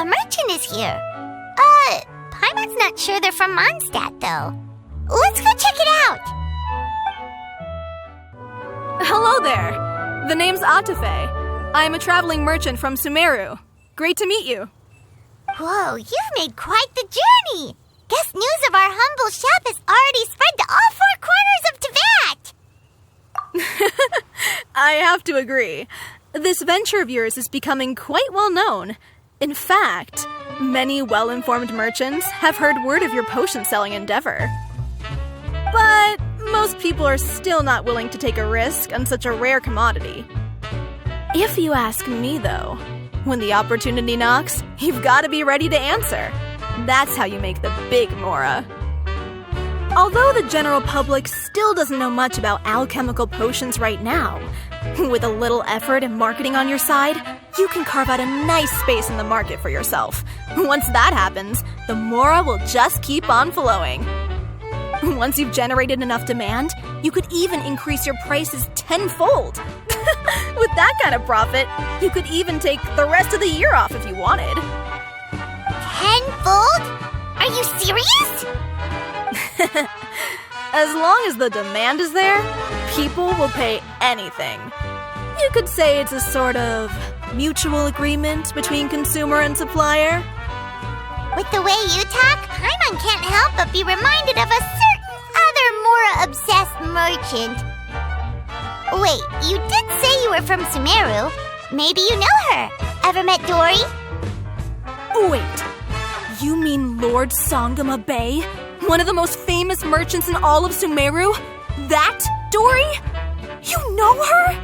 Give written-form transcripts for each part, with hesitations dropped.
merchant is here. Paimon's not sure they're from Mondstadt, though. Let's go check it out. Hello there. The name's Atafe. I'm a traveling merchant from Sumeru. Great to meet you. Whoa, you've made quite the journey. Guess news of our humble shop has already spread to all four corners of Teyvat. I have to agree. This venture of yours is becoming quite well known. In fact, many well-informed merchants have heard word of your potion-selling endeavor. But most people are still not willing to take a risk on such a rare commodity. If you ask me, though, when the opportunity knocks, you've got to be ready to answer. That's how you make the big mora. Although the general public still doesn't know much about alchemical potions right now, with a little effort and marketing on your side, you can carve out a nice space in the market for yourself. Once that happens, the mora will just keep on flowing. Once you've generated enough demand, you could even increase your prices tenfold. With that kind of profit, you could even take the rest of the year off if you wanted. Tenfold? Are you serious? As long as the demand is there, people will pay anything. You could say it's a sort of mutual agreement between consumer and supplier. With the way you talk, Paimon can't help but be reminded of a certain other Mora-obsessed merchant. Wait, you did say you were from Sumeru. Maybe you know her. Ever met Dory? Wait, you mean Lord Sangama Bay? One of the most famous merchants in all of Sumeru? That Dory? You know her?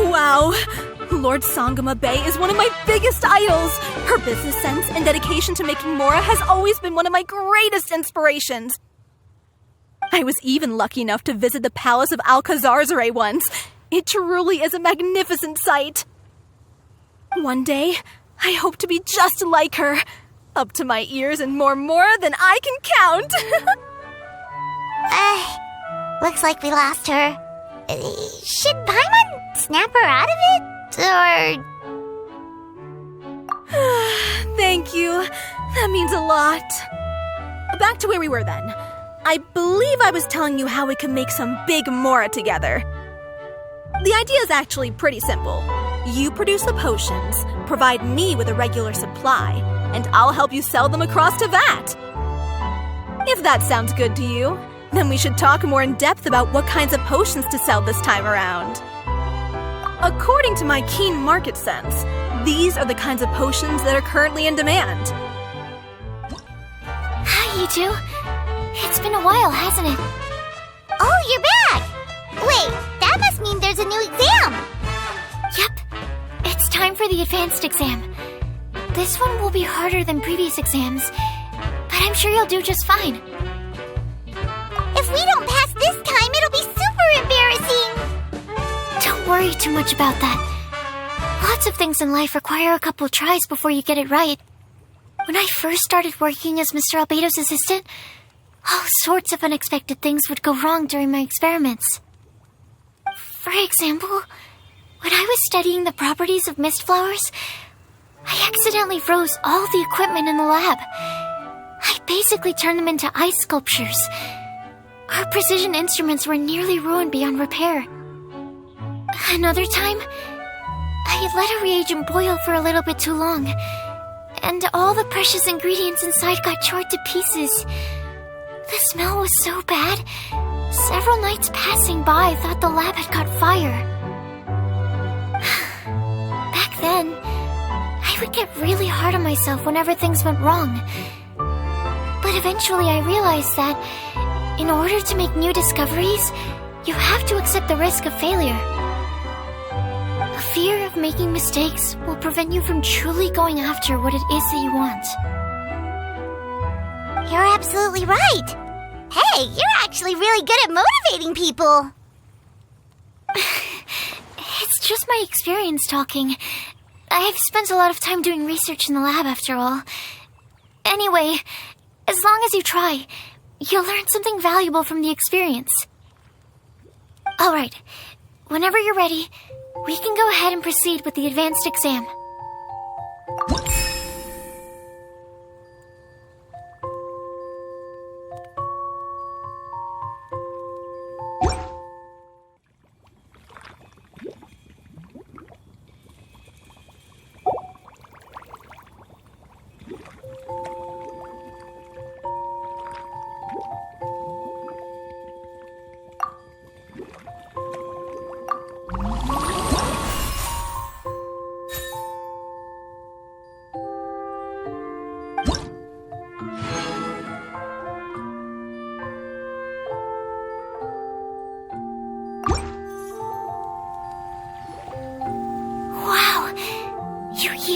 Wow. Lord Sangama Bay is one of my biggest idols. Her business sense and dedication to making mora has always been one of my greatest inspirations. I was even lucky enough to visit the palace of Alcazarzare once. It truly is a magnificent sight. One day, I hope to be just like her. Up to my ears in more mora than I can count. Looks like we lost her. Should Paimon snap her out of it? Or... Thank you. That means a lot. Back to where we were then. I believe I was telling you how we could make some big mora together. The idea is actually pretty simple. You produce the potions, provide me with a regular supply, and I'll help you sell them across Teyvat. If that sounds good to you, then we should talk more in depth about what kinds of potions to sell this time around. According to my keen market sense, these are the kinds of potions that are currently in demand. Hi, you two. It's been a while, hasn't it? Oh, you're back! Wait, that must mean there's a new exam! Yep. It's time for the advanced exam. This one will be harder than previous exams, but I'm sure you'll do just fine. If we don't pass this time, it'll be super embarrassing! Don't worry too much about that. Lots of things in life require a couple tries before you get it right. When I first started working as Mr. Albedo's assistant, all sorts of unexpected things would go wrong during my experiments. For example, when I was studying the properties of mist flowers, I accidentally froze all the equipment in the lab. I basically turned them into ice sculptures. Our precision instruments were nearly ruined beyond repair. Another time, I let a reagent boil for a little bit too long, and all the precious ingredients inside got charred to pieces. The smell was so bad, several nights passing by thought the lab had caught fire. Back then, I would get really hard on myself whenever things went wrong. But eventually I realized that in order to make new discoveries, you have to accept the risk of failure. A fear of making mistakes will prevent you from truly going after what it is that you want. You're absolutely right. Hey, you're actually really good at motivating people. It's just my experience talking. I've spent a lot of time doing research in the lab after all. Anyway, as long as you try, you'll learn something valuable from the experience. Alright, whenever you're ready, we can go ahead and proceed with the advanced exam.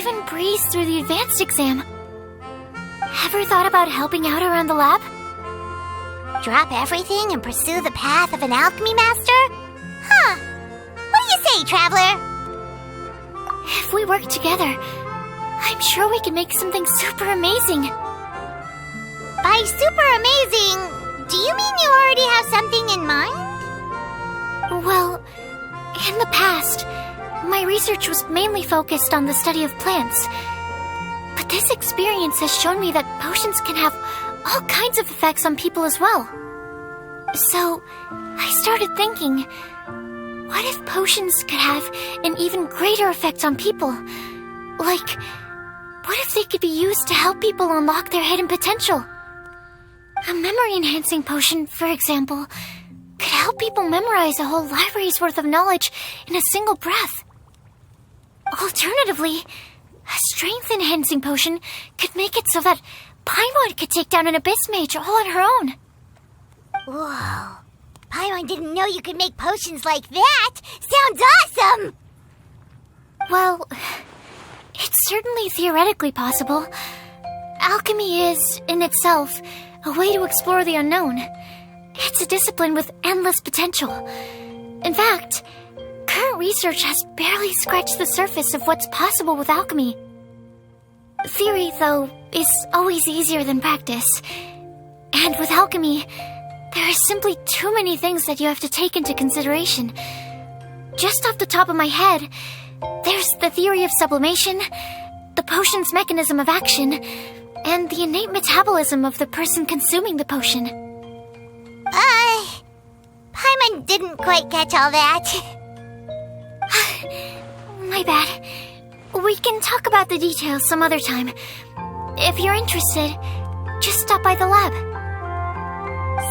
even breeze through the advanced exam. Ever thought about helping out around the lab? Drop everything and pursue the path of an alchemy master? Huh. What do you say, traveler? If we work together, I'm sure we can make something super amazing. By super amazing, do you mean you already have something in mind? Well, in the past, my research was mainly focused on the study of plants. But this experience has shown me that potions can have all kinds of effects on people as well. So, I started thinking, what if potions could have an even greater effect on people? Like, what if they could be used to help people unlock their hidden potential? A memory-enhancing potion, for example, could help people memorize a whole library's worth of knowledge in a single breath. Alternatively, a strength-enhancing potion could make it so that Paimon could take down an Abyss Mage all on her own. Whoa. Paimon didn't know you could make potions like that! Sounds awesome! Well, it's certainly theoretically possible. Alchemy is, in itself, a way to explore the unknown. It's a discipline with endless potential. In fact, current research has barely scratched the surface of what's possible with alchemy. Theory, though, is always easier than practice. And with alchemy, there are simply too many things that you have to take into consideration. Just off the top of my head, there's the theory of sublimation, the potion's mechanism of action, and the innate metabolism of the person consuming the potion. Paimon didn't quite catch all that. My bad. We can talk about the details some other time. If you're interested, just stop by the lab.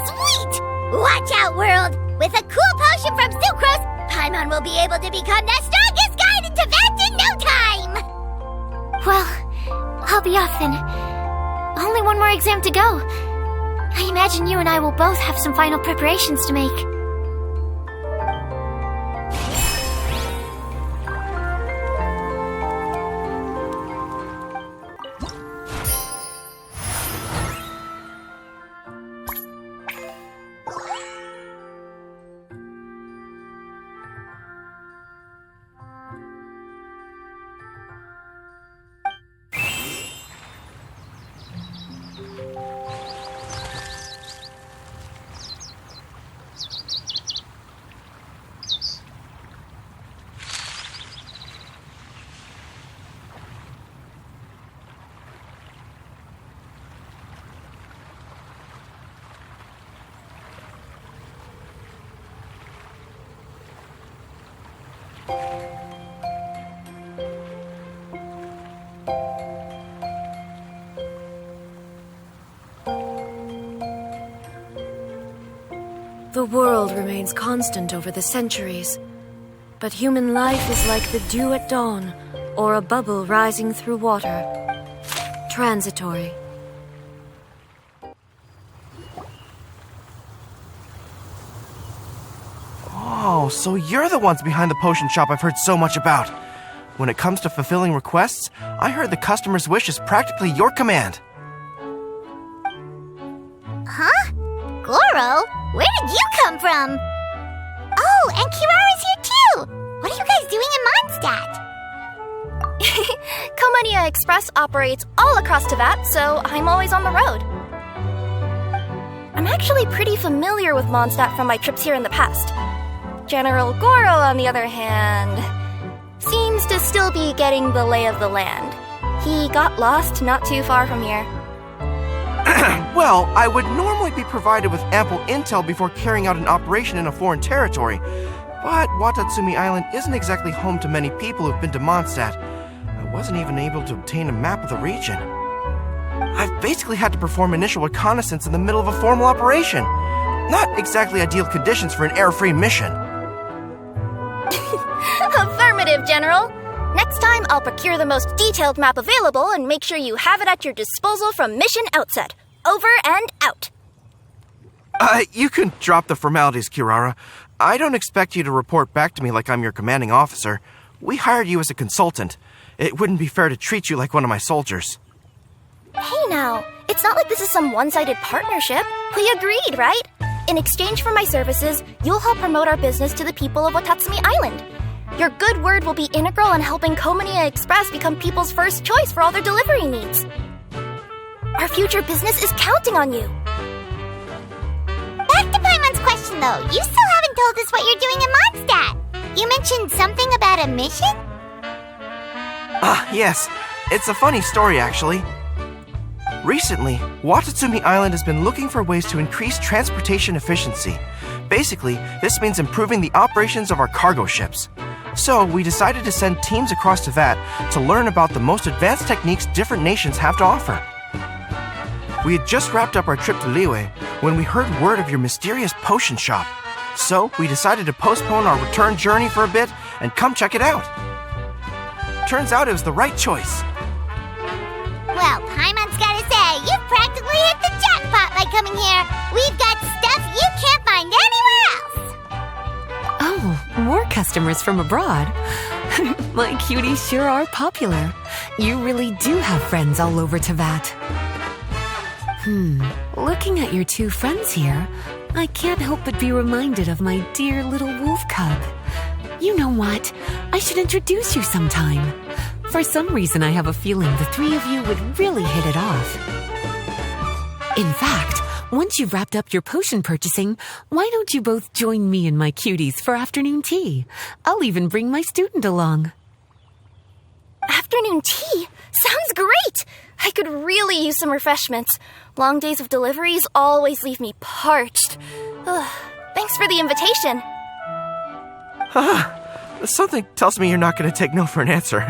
Sweet! Watch out, world! With a cool potion from Sucrose, Paimon will be able to become the strongest guide into Vent in no time! Well, I'll be off then. Only one more exam to go. I imagine you and I will both have some final preparations to make. The world remains constant over the centuries, but human life is like the dew at dawn, or a bubble rising through water. Transitory. Oh, so you're the ones behind the potion shop I've heard so much about. When it comes to fulfilling requests, I heard the customer's wish is practically your command. Huh? Gorou? Where did you come from? Oh, and Kirara's here too! What are you guys doing in Mondstadt? Comania Express operates all across Teyvat, so I'm always on the road. I'm actually pretty familiar with Mondstadt from my trips here in the past. General Gorou, on the other hand, seems to still be getting the lay of the land. He got lost not too far from here. Well, I would normally be provided with ample intel before carrying out an operation in a foreign territory, but Watatsumi Island isn't exactly home to many people who've been to Mondstadt. I wasn't even able to obtain a map of the region. I've basically had to perform initial reconnaissance in the middle of a formal operation. Not exactly ideal conditions for an error-free mission. Affirmative, General. Next time, I'll procure the most detailed map available and make sure you have it at your disposal from mission outset. Over and out. You can drop the formalities, Kirara. I don't expect you to report back to me like I'm your commanding officer. We hired you as a consultant. It wouldn't be fair to treat you like one of my soldiers. Hey now, it's not like this is some one-sided partnership. We agreed, right? In exchange for my services, you'll help promote our business to the people of Watatsumi Island. Your good word will be integral in helping Komania Express become people's first choice for all their delivery needs. Our future business is counting on you. Back to Paimon's question, though. You still haven't told us what you're doing in Mondstadt. You mentioned something about a mission? Yes. It's a funny story, actually. Recently, Watatsumi Island has been looking for ways to increase transportation efficiency. Basically, this means improving the operations of our cargo ships. So, we decided to send teams across to that to learn about the most advanced techniques different nations have to offer. We had just wrapped up our trip to Liyue when we heard word of your mysterious potion shop. So, we decided to postpone our return journey for a bit and come check it out. Turns out it was the right choice. Well, Paimon's gotta say, you've practically hit the jackpot by coming here. We've got stuff you can't find anywhere else. Oh, more customers from abroad. My cuties sure are popular. You really do have friends all over Teyvat. Looking at your two friends here, I can't help but be reminded of my dear little wolf cub. You know what? I should introduce you sometime. For some reason, I have a feeling the three of you would really hit it off. In fact, once you've wrapped up your potion purchasing, why don't you both join me and my cuties for afternoon tea? I'll even bring my student along. Afternoon tea? Sounds great! I could really use some refreshments. Long days of deliveries always leave me parched. Ugh, thanks for the invitation. Something tells me you're not going to take no for an answer.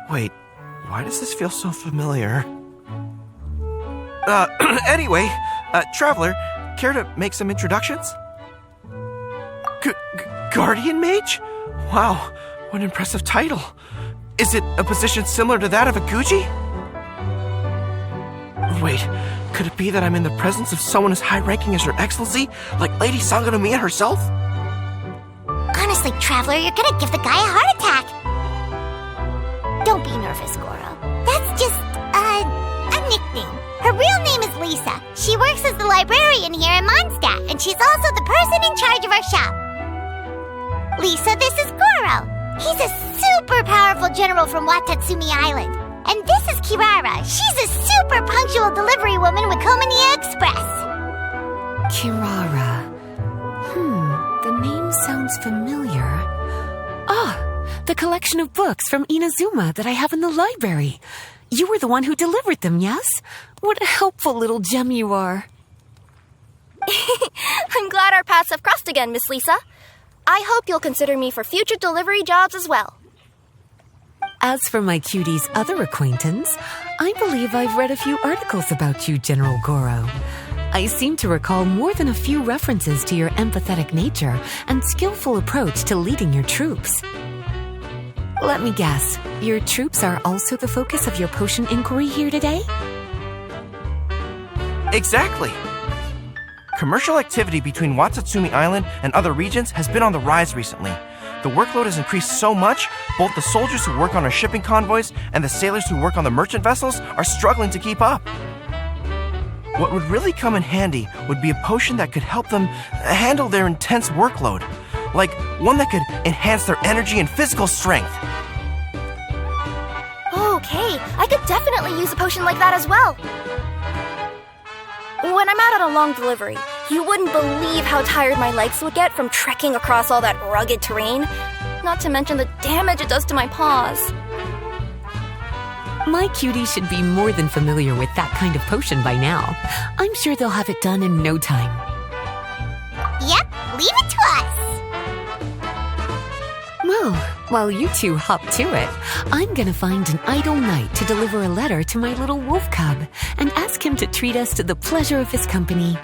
Wait, why does this feel so familiar? Anyway, Traveler, care to make some introductions? Guardian Mage? Wow, what an impressive title. Is it a position similar to that of a Guji? Wait, could it be that I'm in the presence of someone as high-ranking as Her Excellency, like Lady Sangonomiya herself? Honestly, Traveler, you're gonna give the guy a heart attack. Don't be nervous, Gorou. That's just, a nickname. Her real name is Lisa. She works as the librarian here in Mondstadt, and she's also the person in charge of our shop. Lisa, this is Gorou. He's a super powerful general from Watatsumi Island. And this is Kirara. She's a super punctual delivery woman with Komania Express. Kirara. The name sounds familiar. The collection of books from Inazuma that I have in the library. You were the one who delivered them, yes? What a helpful little gem you are. I'm glad our paths have crossed again, Miss Lisa. I hope you'll consider me for future delivery jobs as well. As for my cutie's other acquaintance, I believe I've read a few articles about you, General Gorou. I seem to recall more than a few references to your empathetic nature and skillful approach to leading your troops. Let me guess, your troops are also the focus of your potion inquiry here today? Exactly. Commercial activity between Watatsumi Island and other regions has been on the rise recently. The workload has increased so much, both the soldiers who work on our shipping convoys and the sailors who work on the merchant vessels are struggling to keep up. What would really come in handy would be a potion that could help them handle their intense workload, like one that could enhance their energy and physical strength. Okay, I could definitely use a potion like that as well. When I'm out on a long delivery, you wouldn't believe how tired my legs would get from trekking across all that rugged terrain. Not to mention the damage it does to my paws. My cutie should be more than familiar with that kind of potion by now. I'm sure they'll have it done in no time. Yep, leave it to us. Well, while you two hop to it, I'm gonna find an idle knight to deliver a letter to my little wolf cub and ask him to treat us to the pleasure of his company.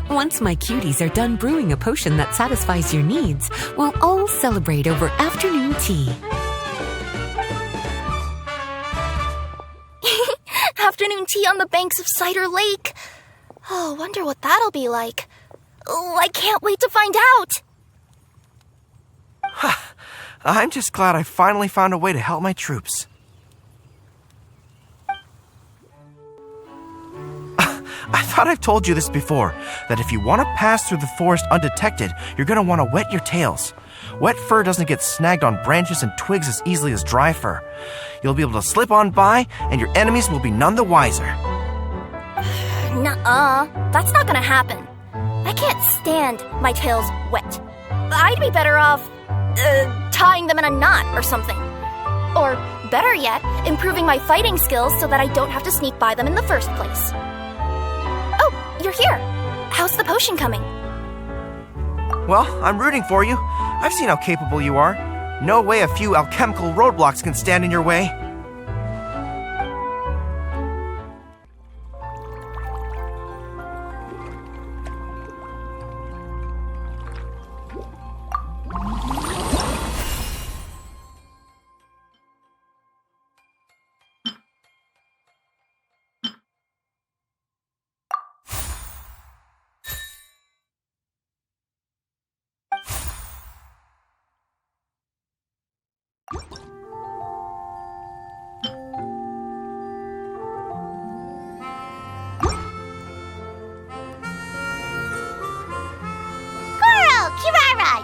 Once my cuties are done brewing a potion that satisfies your needs, we'll all celebrate over afternoon tea. Afternoon tea on the banks of Cider Lake. Oh, wonder what that'll be like. Oh, I can't wait to find out. I'm just glad I finally found a way to help my troops. I thought I've told you this before, that if you want to pass through the forest undetected, you're going to want to wet your tails. Wet fur doesn't get snagged on branches and twigs as easily as dry fur. You'll be able to slip on by, and your enemies will be none the wiser. Nuh-uh, that's not gonna happen. I can't stand my tails wet. I'd be better off, tying them in a knot or something. Or, better yet, improving my fighting skills so that I don't have to sneak by them in the first place. Oh, you're here. How's the potion coming? Well, I'm rooting for you. I've seen how capable you are. No way a few alchemical roadblocks can stand in your way.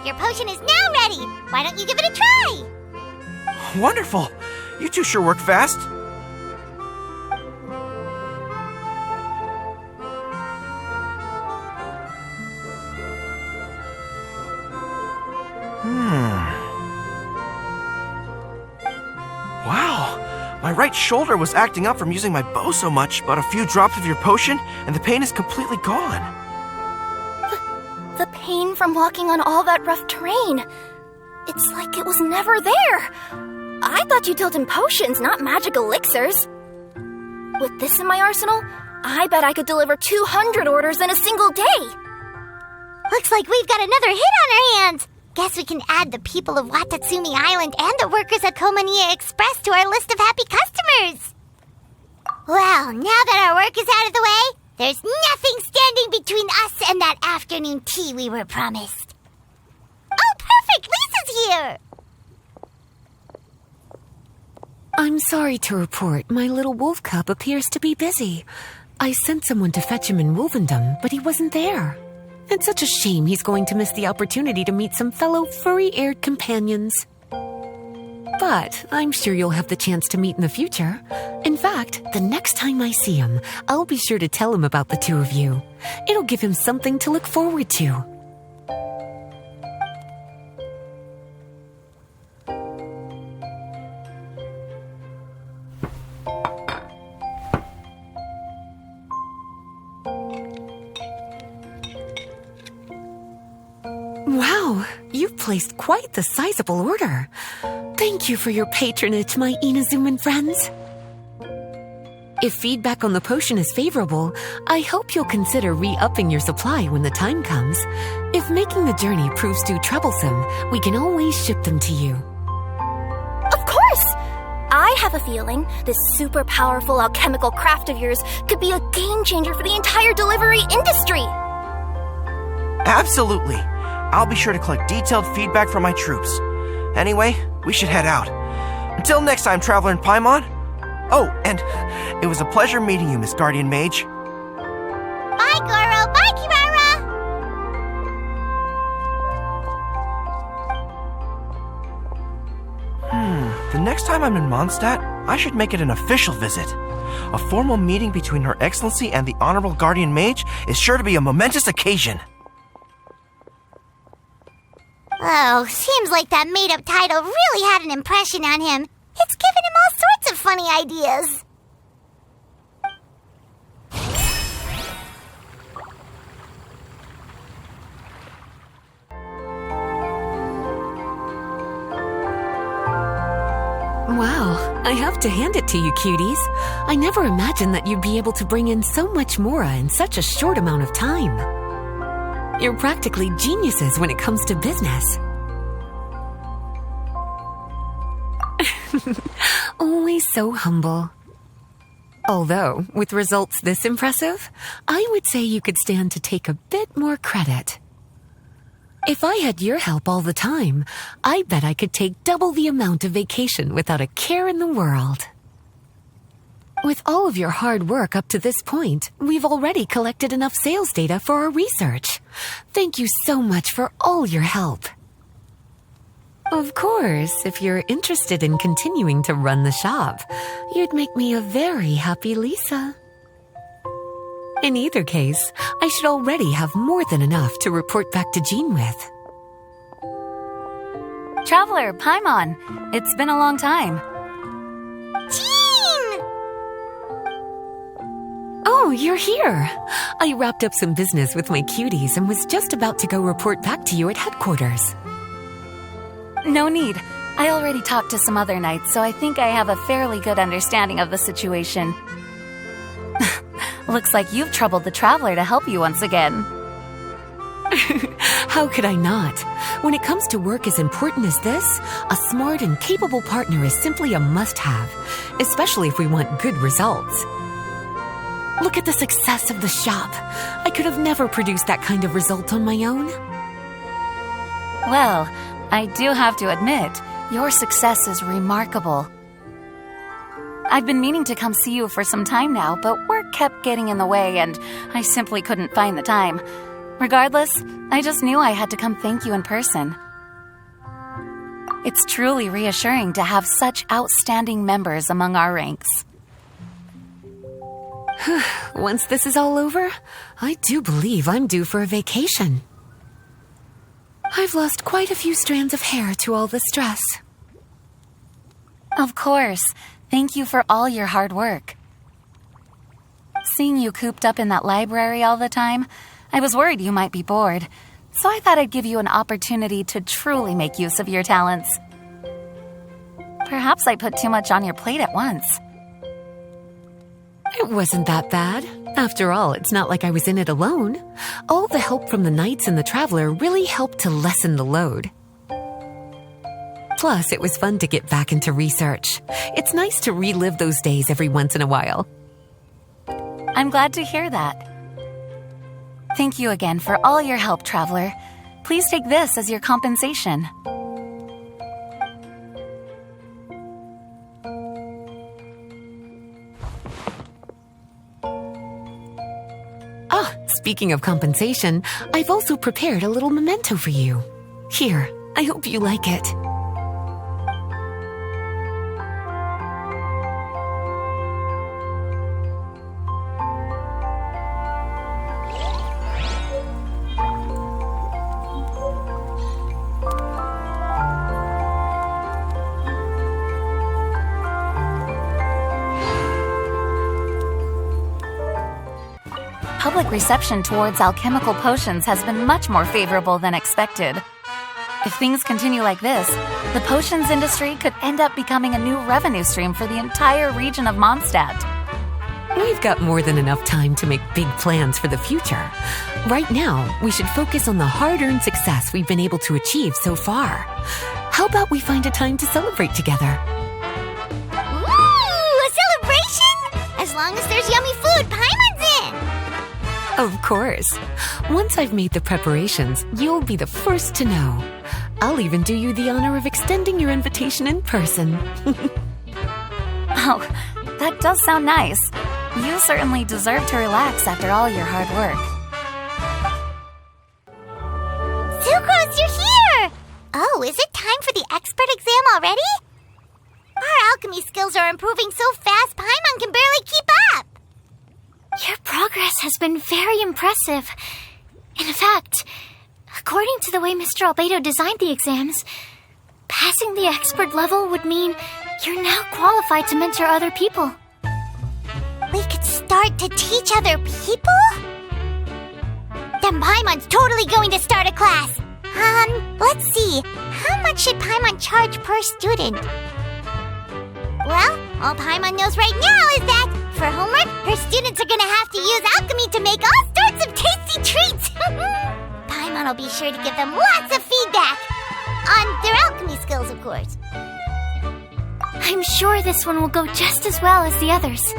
Your potion is now ready. Why don't you give it a try? Wonderful. You two sure work fast. Wow. My right shoulder was acting up from using my bow so much, but a few drops of your potion and the pain is completely gone. The pain from walking on all that rough terrain. It's like it was never there. I thought you dealt in potions, not magic elixirs. With this in my arsenal, I bet I could deliver 200 orders in a single day. Looks like we've got another hit on our hands. Guess we can add the people of Watatsumi Island and the workers at Komaniya Express to our list of happy customers. Well, now that our work is out of the way, there's nothing standing between us and that afternoon tea we were promised. Oh, perfect! Lisa's here! I'm sorry to report, my little wolf cub appears to be busy. I sent someone to fetch him in Wolvendom, but he wasn't there. It's such a shame he's going to miss the opportunity to meet some fellow furry-eared companions. But I'm sure you'll have the chance to meet in the future. In fact, the next time I see him, I'll be sure to tell him about the two of you. It'll give him something to look forward to. Wow, you've placed quite the sizable order. Thank you for your patronage, my Inazuman friends. If feedback on the potion is favorable, I hope you'll consider re-upping your supply when the time comes. If making the journey proves too troublesome, we can always ship them to you. Of course! I have a feeling this super powerful alchemical craft of yours could be a game changer for the entire delivery industry. Absolutely. I'll be sure to collect detailed feedback from my troops. Anyway, we should head out. Until next time, Traveler in Paimon. Oh, and it was a pleasure meeting you, Miss Guardian Mage. Bye, Gorou. Bye, Kirara. The next time I'm in Mondstadt, I should make it an official visit. A formal meeting between Her Excellency and the Honorable Guardian Mage is sure to be a momentous occasion. Oh, seems like that made-up title really had an impression on him. It's given him all sorts of funny ideas. Wow, I have to hand it to you, cuties. I never imagined that you'd be able to bring in so much mora in such a short amount of time. You're practically geniuses when it comes to business. Always so humble. Although, with results this impressive, I would say you could stand to take a bit more credit. If I had your help all the time, I bet I could take double the amount of vacation without a care in the world. With all of your hard work up to this point, we've already collected enough sales data for our research. Thank you so much for all your help. Of course, if you're interested in continuing to run the shop, you'd make me a very happy Lisa. In either case, I should already have more than enough to report back to Jean with. Traveler, Paimon, it's been a long time. Jean! Oh, you're here. I wrapped up some business with my cuties and was just about to go report back to you at headquarters. No need. I already talked to some other knights, so I think I have a fairly good understanding of the situation. Looks like you've troubled the Traveler to help you once again. How could I not? When it comes to work as important as this, a smart and capable partner is simply a must-have, especially if we want good results. Look at the success of the shop. I could have never produced that kind of result on my own. Well, I do have to admit, your success is remarkable. I've been meaning to come see you for some time now, but work kept getting in the way and I simply couldn't find the time. Regardless, I just knew I had to come thank you in person. It's truly reassuring to have such outstanding members among our ranks. Once this is all over, I do believe I'm due for a vacation. I've lost quite a few strands of hair to all the stress. Of course. Thank you for all your hard work. Seeing you cooped up in that library all the time, I was worried you might be bored, so I thought I'd give you an opportunity to truly make use of your talents. Perhaps I put too much on your plate at once. It wasn't that bad. After all, it's not like I was in it alone. All the help from the Knights and the Traveler really helped to lessen the load. Plus, it was fun to get back into research. It's nice to relive those days every once in a while. I'm glad to hear that. Thank you again for all your help, Traveler. Please take this as your compensation. Speaking of compensation, I've also prepared a little memento for you. Here, I hope you like it. Public reception towards alchemical potions has been much more favorable than expected. If things continue like this, the potions industry could end up becoming a new revenue stream for the entire region of Mondstadt. We've got more than enough time to make big plans for the future. Right now, we should focus on the hard-earned success we've been able to achieve so far. How about we find a time to celebrate together? Ooh, a celebration? As long as there's yummy food, Paimon's in! Of course. Once I've made the preparations, you'll be the first to know. I'll even do you the honor of extending your invitation in person. Oh, that does sound nice. You certainly deserve to relax after all your hard work. Sucrose, you're here! Oh, is it time for the expert exam already? Our alchemy skills are improving so fast, Paimon can barely keep up! Your progress has been very impressive. In fact, according to the way Mr. Albedo designed the exams, passing the expert level would mean you're now qualified to mentor other people. We could start to teach other people? Then Paimon's totally going to start a class. Let's see. How much should Paimon charge per student? Well, all Paimon knows right now is that for homework, her students are gonna have to use alchemy to make all sorts of tasty treats. Paimon will be sure to give them lots of feedback. On their alchemy skills, of course. I'm sure this one will go just as well as the others.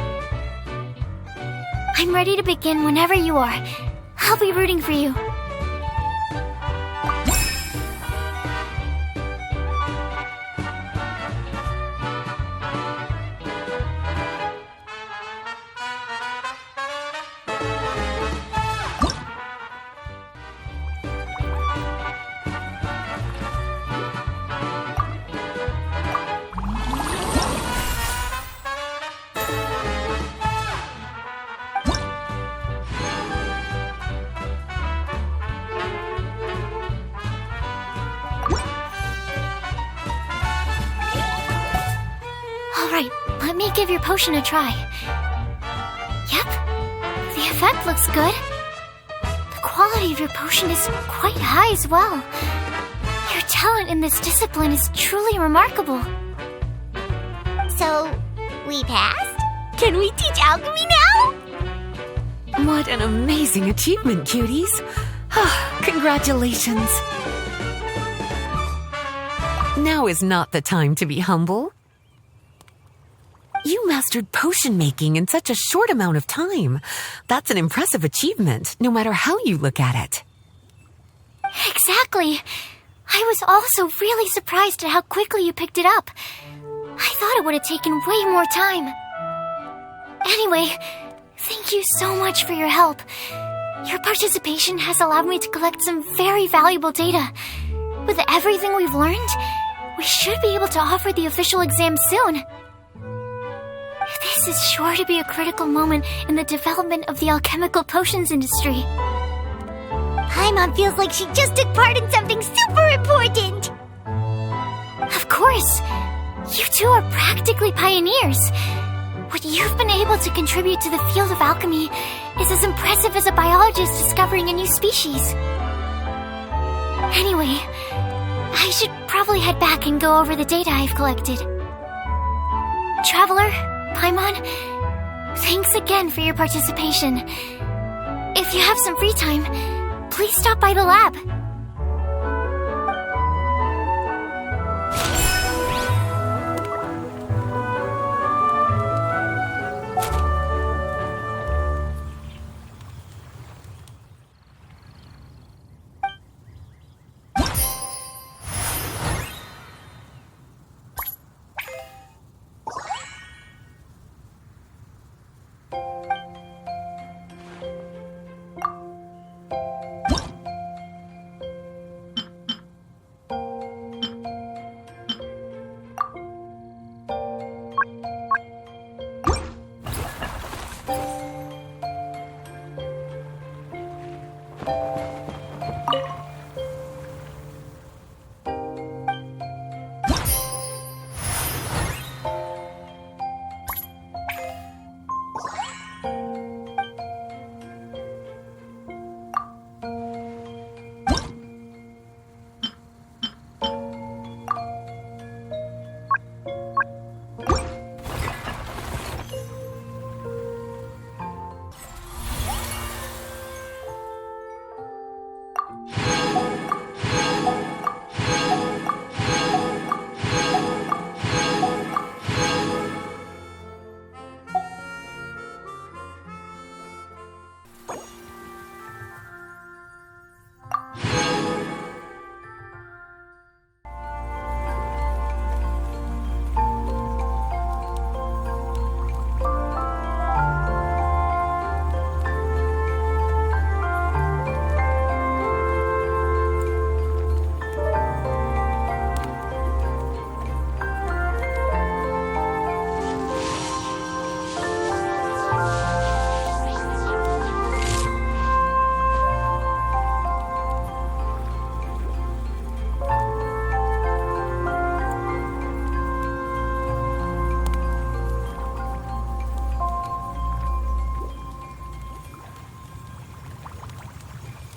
I'm ready to begin whenever you are. I'll be rooting for you. Let me give your potion a try. Yep, the effect looks good. The quality of your potion is quite high as well. Your talent in this discipline is truly remarkable. So, we passed? Can we teach alchemy now? What an amazing achievement, cuties. Congratulations. Now is not the time to be humble. You mastered potion making in such a short amount of time. That's an impressive achievement, no matter how you look at it. Exactly. I was also really surprised at how quickly you picked it up. I thought it would have taken way more time. Anyway, thank you so much for your help. Your participation has allowed me to collect some very valuable data. With everything we've learned, we should be able to offer the official exam soon. This is sure to be a critical moment in the development of the alchemical potions industry. Paimon feels like she just took part in something super important. Of course. You two are practically pioneers. What you've been able to contribute to the field of alchemy is as impressive as a biologist discovering a new species. Anyway, I should probably head back and go over the data I've collected. Traveler, Paimon, thanks again for your participation. If you have some free time, please stop by the lab.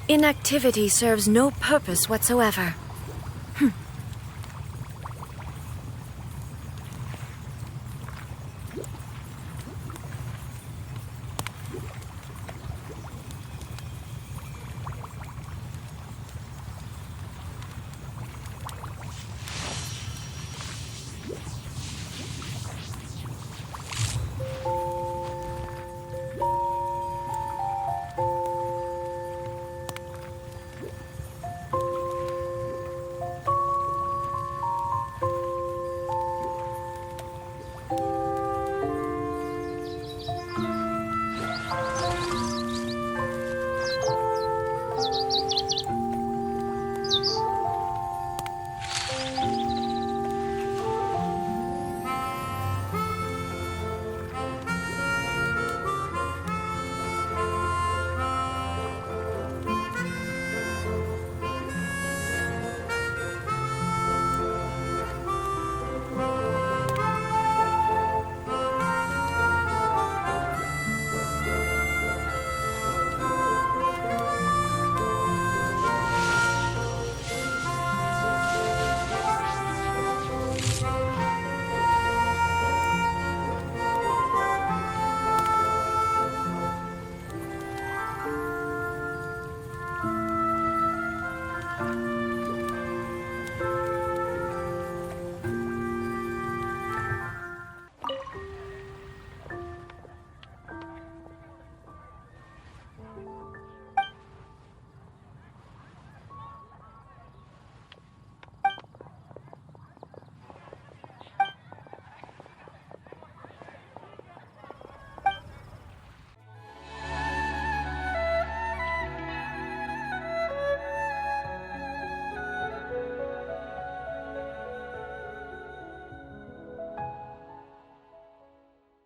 Inactivity serves no purpose whatsoever.